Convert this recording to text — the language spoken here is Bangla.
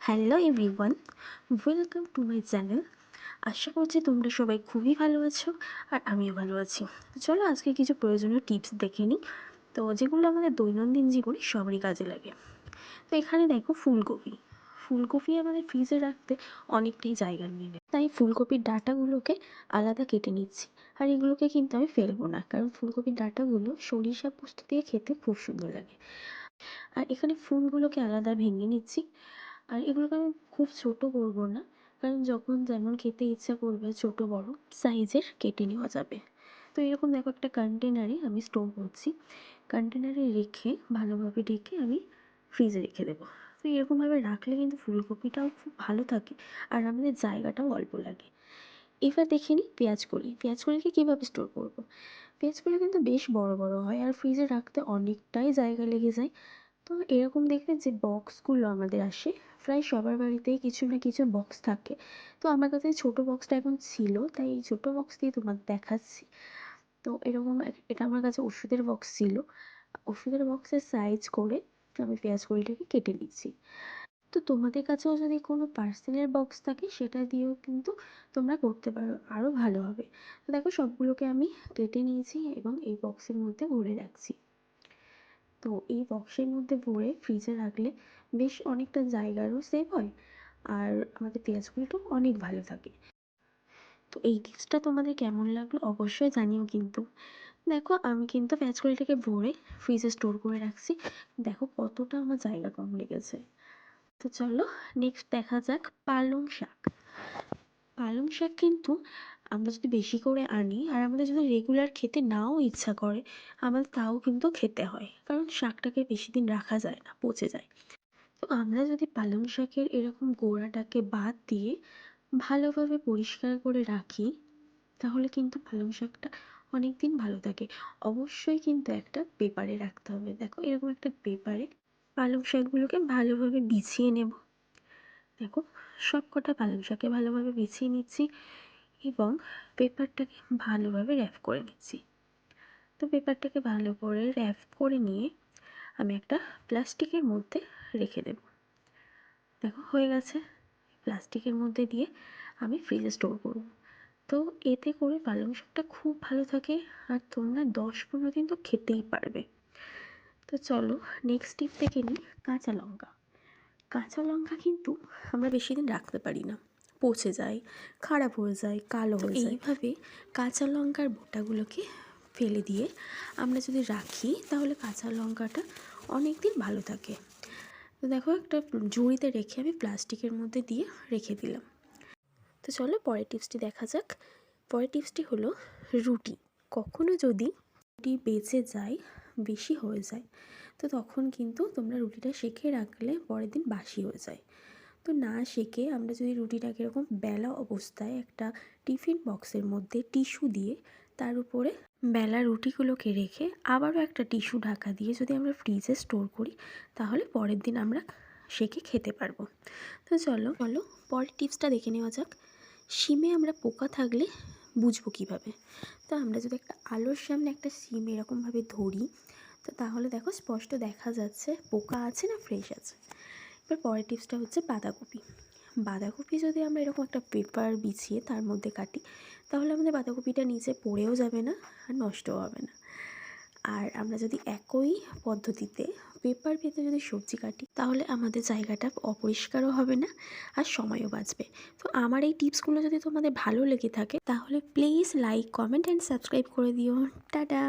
Hello everyone, welcome to my channel. আশা করছি তোমরা সবাই খুবই ভালো আছো আর আমিও ভালো আছি। চলো আজকে কিছু প্রয়োজনীয় টিপস দেখে নিই, তো যেগুলো আমাদের দৈনন্দিন জীবনে সবারই কাজে লাগে। তো এখানে দেখো ফুলকপি আমাদের ফ্রিজে রাখতে অনেকটাই জায়গা নিয়ে নেয়, তাই ফুলকপির ডাঁটাগুলোকে আলাদা কেটে নিচ্ছি। আর এগুলোকে কিন্তু আমি ফেলবো না, কারণ ফুলকপির ডাঁটাগুলো সরিষা পোস্ত দিয়ে খেতে খুব সুন্দর লাগে। আর এখানে ফুলগুলোকে আলাদা ভেঙে নিচ্ছি। আর এগুলোকে আমি খুব ছোট করব না, কারণ যখন যেমন খেতে ইচ্ছা করবে ছোট বড় সাইজের কেটে নেওয়া যাবে। তো এরকম দেখো একটা কন্টেনারে আমি স্টোর করছি। কন্টেনারে রেখে ভালোভাবে ঢেকে আমি ফ্রিজে রেখে দেবো। তো এরকমভাবে রাখলে কিন্তু ফুলকপিটাও খুব ভালো থাকে আর আমাদের জায়গাটাও অল্প লাগে। এবার দেখে নিই পেঁয়াজকলিকে কীভাবে স্টোর করব। পেঁয়াজকলি কিন্তু বেশ বড় বড় হয় আর ফ্রিজে রাখতে অনেকটাই জায়গা লেগে যায়। তো এরকম দেখবে যে বক্সগুলো আমাদের আসে, প্রায় সবার বাড়িতেই কিছু না কিছু বক্স থাকে। তো আমার কাছে ছোটো বক্সটা এখন ছিল, তাই এই ছোটো বক্স দিয়ে তোমাদের দেখাচ্ছি। তো এরকম এটা আমার কাছে ওষুধের বক্স ছিল। ওষুধের বক্সের সাইজ করে আমি পেঁয়াজকলিটাকে কেটে নিচ্ছি। তো তোমাদের কাছেও যদি কোনো পার্সেলের বক্স থাকে সেটা দিয়েও কিন্তু তোমরা করতে পারো, আরও ভালো হবে। তো দেখো সবগুলোকে আমি কেটে নিয়েছি এবং এই বক্সের মধ্যে ভরে রাখছি। তো এই বক্সের মধ্যে ভরে ফ্রিজে রাখলে বেশ অনেকটা জায়গারও সেভ হয় আর আমাদের পেঁয়াজগুলোটাও অনেক ভালো থাকে। তো এই টিপসটা তোমাদের কেমন লাগলো অবশ্যই জানিও কিন্তু। দেখো আমি কিন্তু পেঁয়াজকলিটাকে ভরে ফ্রিজে স্টোর করে রাখছি। দেখো কতটা আমার জায়গা কম লেগেছে। তো চলো নেক্সট দেখা যাক পালং শাক। পালং শাক কিন্তু আমরা যদি বেশি করে আনি আর আমাদের যদি রেগুলার খেতে নাও ইচ্ছা করে, আমাদের তাও কিন্তু খেতে হয়, কারণ শাকটাকে বেশি দিন রাখা যায় না, পচে যায়। তো আমরা যদি পালং শাকের এরকম গোড়াটাকে বাদ দিয়ে ভালোভাবে পরিষ্কার করে রাখি, তাহলে কিন্তু পালং শাকটা অনেক দিন ভালো থাকে। অবশ্যই কিন্তু একটা পেপারে রাখতে হবে। দেখো এরকম একটা পেপারে পালং শাকগুলোকে ভালোভাবে বিছিয়ে নেব। দেখো সব কটা পালং শাকে ভালোভাবে বিছিয়ে নিচ্ছি এবং পেপারটাকে ভালোভাবে র্যাপ করে নিচ্ছি। তো পেপারটাকে ভালো করে র্যাপ করে নিয়ে আমি একটা প্লাস্টিকের মধ্যে রেখে দেব। দেখো হয়ে গেছে। প্লাস্টিকের মধ্যে দিয়ে আমি ফ্রিজে স্টোর করব। তো এতে করে পালং শাকটা খুব ভালো থাকে আর তোমরা 10-15 দিন তো খেতেই পারবে। তো চলো নেক্সট টিপ দেখে নিই কাঁচা লঙ্কা। কাঁচা লঙ্কা কিন্তু আমরা বেশি দিন রাখতে পারি না, পচে যায়, খারাপ হয়ে যায়, কালো হয়ে যায়। এইভাবে কাঁচা লঙ্কার বোটাগুলোকে ফেলে দিয়ে আমরা যদি রাখি তাহলে কাঁচা লঙ্কাটা অনেক দিন ভালো থাকে। তো দেখো একটা ঝুড়িতে রেখে আমি প্লাস্টিকের মধ্যে দিয়ে রেখে দিলাম। তো চলো পরের টিপসটি দেখা যাক। পরের টিপসটি হলো রুটি। কখনো যদি রুটি বেঁচে যায়, বেশি হয়ে যায়, তো তখন কিন্তু তোমরা রুটিটা সেঁকে রাখলে পরের দিন বাসি হয়ে যায়। তো না সেঁকে আমরা যদি রুটিটাকে এরকম বেলা অবস্থায় একটা টিফিন বক্সের মধ্যে টিস্যু দিয়ে তার উপরে বেলা রুটিগুলোকে রেখে আবারও একটা টিস্যু ঢাকা দিয়ে যদি আমরা ফ্রিজে স্টোর করি, তাহলে পরের দিন আমরা সেঁকে খেতে পারবো। তো চলো পরের টিপসটা দেখে নেওয়া যাক। শিমে আমরা পোকা থাকলে বুঝবো কীভাবে। তো আমরা যদি একটা আলোর সামনে একটা শিম এরকমভাবে ধরি, তো তাহলে দেখো স্পষ্ট দেখা যাচ্ছে পোকা আছে না ফ্রেশ আছে। এবার পরের টিপসটা হচ্ছে বাঁধাকপি। বাঁধাকপি যদি আমরা এরকম একটা পেপার বিছিয়ে তার মধ্যে কাটি, তাহলে আমাদের বাঁধাকপিটা নিচে পড়েও যাবে না আর নষ্টও হবে না। আর আমরা যদি একই পদ্ধতিতে পেপার পেতে যদি সবজি কাটি, তাহলে আমাদের জায়গাটা অপরিষ্কারও হবে না আর সময়ও বাঁচবে। তো আমার এই টিপসগুলো যদি তোমাদের ভালো লেগে থাকে, তাহলে please like, comment and subscribe করে দিও। টাটা।